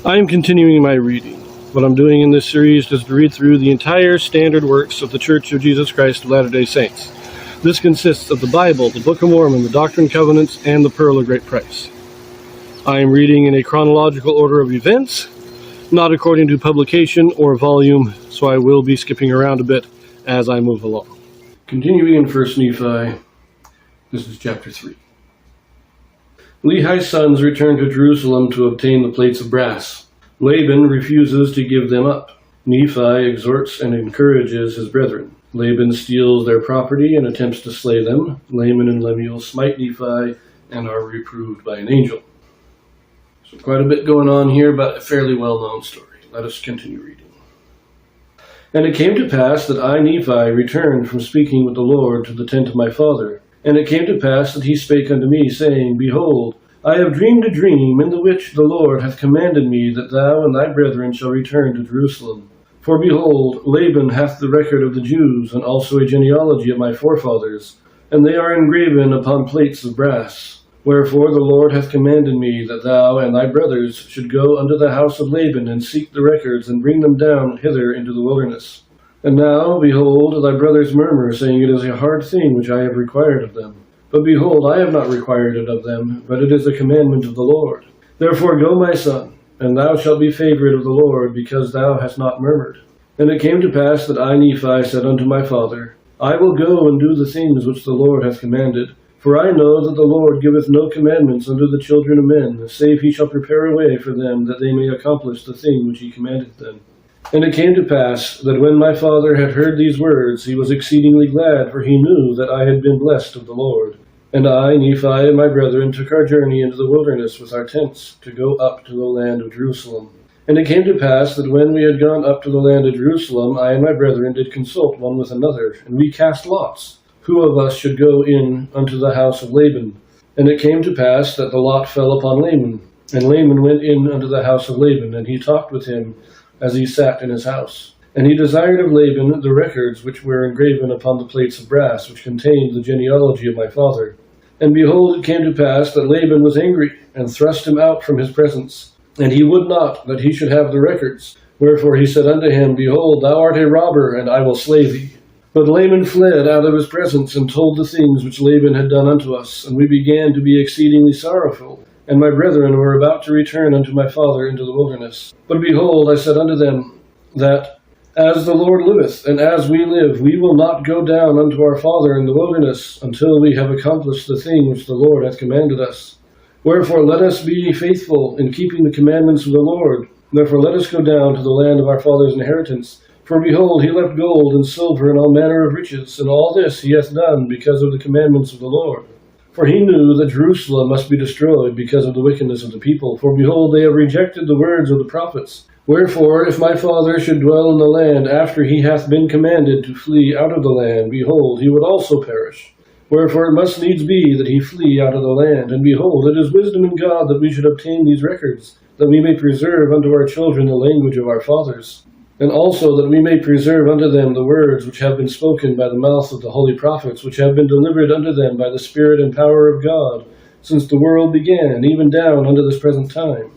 I am continuing my reading. What I'm doing in this series is to read through the entire standard works of the Church of Jesus Christ of Latter-day Saints. This consists of the Bible, the Book of Mormon, the Doctrine and Covenants, and the Pearl of Great Price. I am reading in a chronological order of events, not according to publication or volume, so I will be skipping around a bit as I move along. Continuing in 1 Nephi, this is chapter 3. Lehi's sons return to Jerusalem to obtain the plates of brass. Laban refuses to give them up. Nephi exhorts and encourages his brethren. Laban steals their property and attempts to slay them. Laman and Lemuel smite Nephi and are reproved by an angel. So quite a bit going on here, but a fairly well-known story. Let us continue reading. And it came to pass that I, Nephi, returned from speaking with the Lord to the tent of my father. And it came to pass that he spake unto me, saying, Behold, I have dreamed a dream, in the which the Lord hath commanded me that thou and thy brethren shall return to Jerusalem. For behold, Laban hath the record of the Jews, and also a genealogy of my forefathers, and they are engraven upon plates of brass. Wherefore the Lord hath commanded me that thou and thy brothers should go unto the house of Laban, and seek the records, and bring them down hither into the wilderness. And now, behold, thy brothers murmur, saying, It is a hard thing which I have required of them. But behold, I have not required it of them, but it is a commandment of the Lord. Therefore go, my son, and thou shalt be favored of the Lord, because thou hast not murmured. And it came to pass that I, Nephi, said unto my father, I will go and do the things which the Lord hath commanded. For I know that the Lord giveth no commandments unto the children of men, save he shall prepare a way for them, that they may accomplish the thing which he commandeth them. And it came to pass that when my father had heard these words, he was exceedingly glad, for he knew that I had been blessed of the Lord. And I, Nephi, and my brethren took our journey into the wilderness with our tents, to go up to the land of Jerusalem. And it came to pass that when we had gone up to the land of Jerusalem, I and my brethren did consult one with another, and we cast lots, who of us should go in unto the house of Laban. And it came to pass that the lot fell upon Laman. And Laman went in unto the house of Laban, and he talked with him as he sat in his house. And he desired of Laban the records which were engraven upon the plates of brass, which contained the genealogy of my father. And behold, it came to pass that Laban was angry, and thrust him out from his presence. And he would not that he should have the records. Wherefore he said unto him, Behold, thou art a robber, and I will slay thee. But Laman fled out of his presence, and told the things which Laban had done unto us. And we began to be exceedingly sorrowful. And my brethren were about to return unto my father into the wilderness. But behold, I said unto them, that as the Lord liveth, and as we live, we will not go down unto our father in the wilderness, until we have accomplished the thing which the Lord hath commanded us. Wherefore let us be faithful in keeping the commandments of the Lord. Therefore let us go down to the land of our father's inheritance. For behold, he left gold and silver and all manner of riches, and all this he hath done because of the commandments of the Lord. For he knew that Jerusalem must be destroyed because of the wickedness of the people. For behold, they have rejected the words of the prophets. Wherefore, if my father should dwell in the land after he hath been commanded to flee out of the land, behold, he would also perish. Wherefore it must needs be that he flee out of the land. And behold, it is wisdom in God that we should obtain these records, that we may preserve unto our children the language of our fathers. And also that we may preserve unto them the words which have been spoken by the mouth of the holy prophets, which have been delivered unto them by the Spirit and power of God, since the world began, even down unto this present time.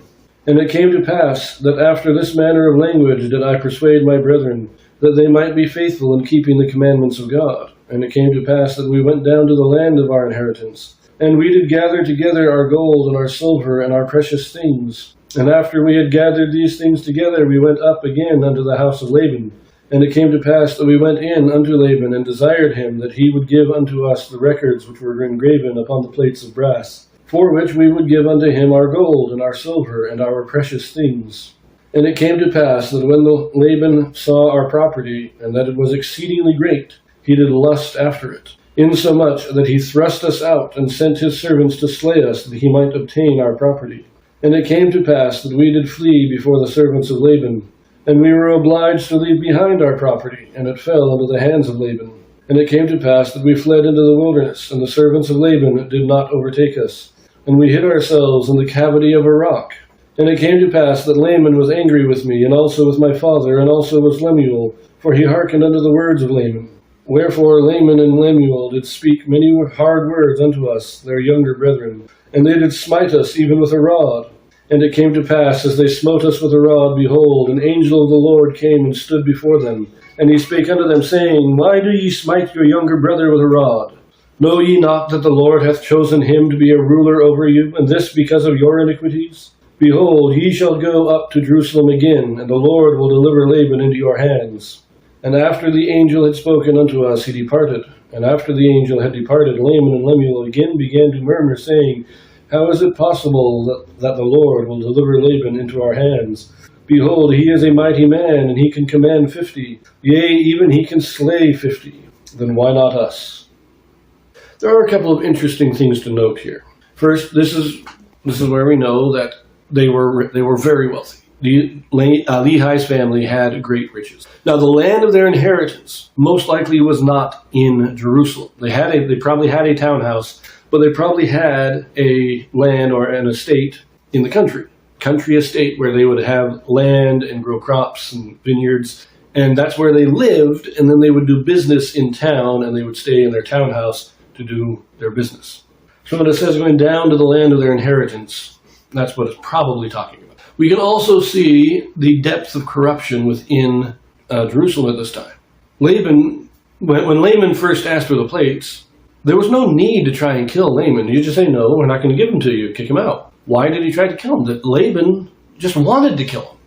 And it came to pass that after this manner of language did I persuade my brethren, that they might be faithful in keeping the commandments of God. And it came to pass that we went down to the land of our inheritance. And we did gather together our gold and our silver and our precious things. And after we had gathered these things together, we went up again unto the house of Laban. And it came to pass that we went in unto Laban, and desired him that he would give unto us the records which were engraven upon the plates of brass, for which we would give unto him our gold and our silver and our precious things. And it came to pass that when Laban saw our property, and that it was exceedingly great, he did lust after it, insomuch that he thrust us out, and sent his servants to slay us, that he might obtain our property. And it came to pass that we did flee before the servants of Laban, and we were obliged to leave behind our property, and it fell into the hands of Laban. And it came to pass that we fled into the wilderness, and the servants of Laban did not overtake us. And we hid ourselves in the cavity of a rock. And it came to pass that Laman was angry with me, and also with my father, and also with Lemuel, for he hearkened unto the words of Laman. Wherefore Laman and Lemuel did speak many hard words unto us, their younger brethren, and they did smite us even with a rod. And it came to pass, as they smote us with a rod, behold, an angel of the Lord came and stood before them. And he spake unto them, saying, Why do ye smite your younger brother with a rod? Know ye not that the Lord hath chosen him to be a ruler over you, and this because of your iniquities? Behold, ye shall go up to Jerusalem again, and the Lord will deliver Laban into your hands. And after the angel had spoken unto us, he departed. And after the angel had departed, Laman and Lemuel again began to murmur, saying, How is it possible that the Lord will deliver Laban into our hands? Behold, he is a mighty man, and he can command 50. Yea, even he can slay 50. Then why not us? There are a couple of interesting things to note here. First, this is where we know that they were very wealthy. Lehi's family had great riches. Now, the land of their inheritance most likely was not in Jerusalem. They probably had a townhouse, but they probably had a land or an estate in the country estate, where they would have land and grow crops and vineyards, and that's where they lived, and then they would do business in town, and they would stay in their townhouse to do their business. So when it says going down to the land of their inheritance, that's what it's probably talking about. We can also see the depth of corruption within Jerusalem at this time. Laban, when Laman first asked for the plates, there was no need to try and kill Laman. You just say, no, we're not going to give them to you, kick him out. Why did he try to kill him? That Laban just wanted to kill him.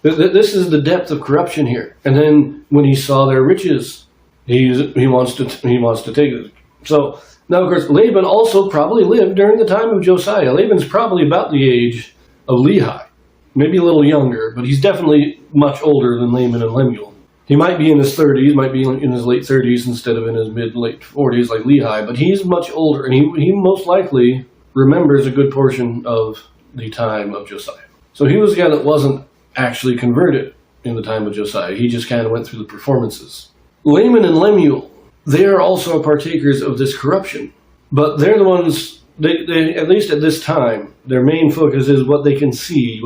This is the depth of corruption here. And then when he saw their riches, he wants to take it. So now, of course, Laban also probably lived during the time of Josiah. Laban's probably about the age of Lehi, maybe a little younger, but he's definitely much older than Laman and Lemuel. He might be in his 30s, might be in his late 30s instead of in his mid-late 40s like Lehi, but he's much older, and he most likely remembers a good portion of the time of Josiah. So he was a guy that wasn't actually converted in the time of Josiah. He just kind of went through the performances. Laman and Lemuel, they are also partakers of this corruption, but they're the ones, they at least at this time, their main focus is what they can see,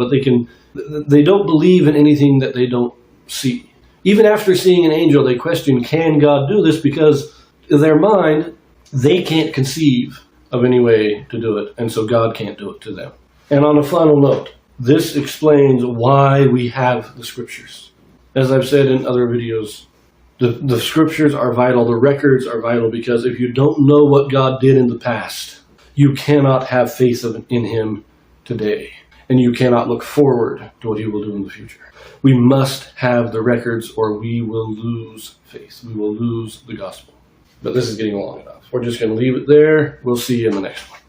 they don't believe in anything that they don't see. Even after seeing an angel, they question, can God do this? Because in their mind, they can't conceive of any way to do it, and so God can't do it to them. And on a final note, this explains why we have the scriptures. As I've said in other videos, the scriptures are vital, the records are vital, because if you don't know what God did in the past, you cannot have faith in him today, and you cannot look forward to what he will do in the future. We must have the records, or we will lose faith. We will lose the gospel. But this is getting long enough. We're just going to leave it there. We'll see you in the next one.